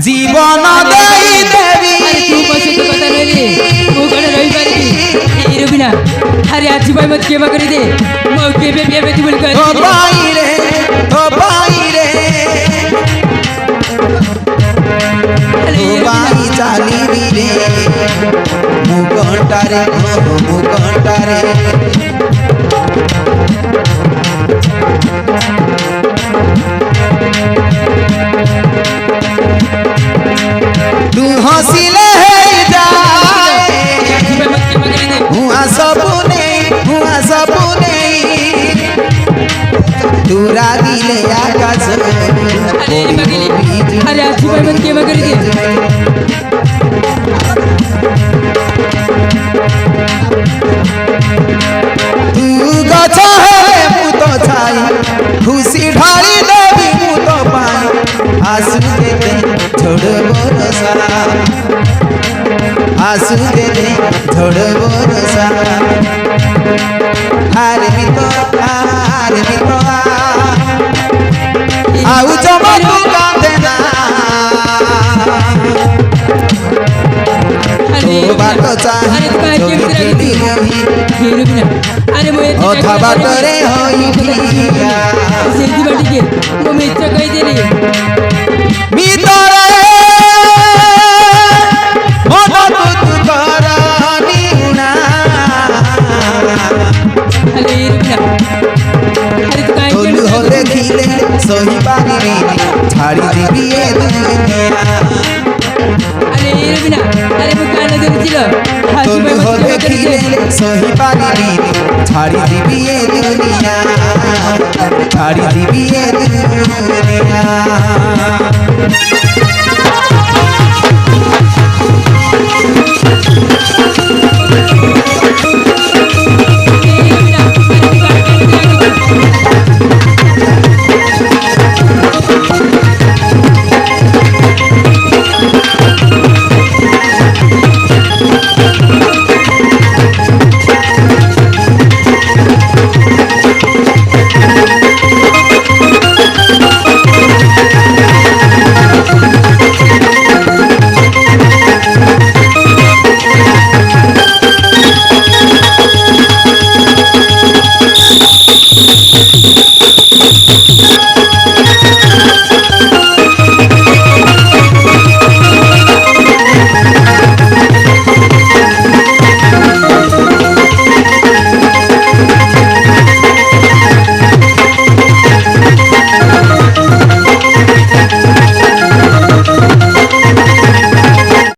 জীবন দেই দেবী तू बस तो बता रे तू कड़े रही पारी ए रुबिना अरे आज भाई मत केवा कर दे मो के बे तू बोल कर ও ভাই রে ও ভাই রে ও ভাই চালিবি রে মুগন্টারে মুগন্টারে तू हंसिले हुआ सबुने तू रागिले आकाश अरे आज भाई मत केवा कर दे तू गछ हेले मु तो छाई खुशी ढाली देवी मु तो पाई आंसू देते छोड़ बरसा आंसू देते छोड़ बरसा आरे भी तो आउ चमक कांदे ना अरे बाट चाहे अरे मो अथा बाटरे होई पिया सेदी बाटी के मो मिच्छा कहि देली मितरे मन तू करानी ना अरे रुबिना अरे तू काहे तोलू हो देखिले सही पानी रे छाड़ी देबी ए दुनिया अरे रुबिना अरे मो कान धरছিল आज तोलू भाई हो मत केवा कर देखिले दे सही पानी रे छाड़ी देबी ए दुनिया छाड़ी देबी ए दुनिया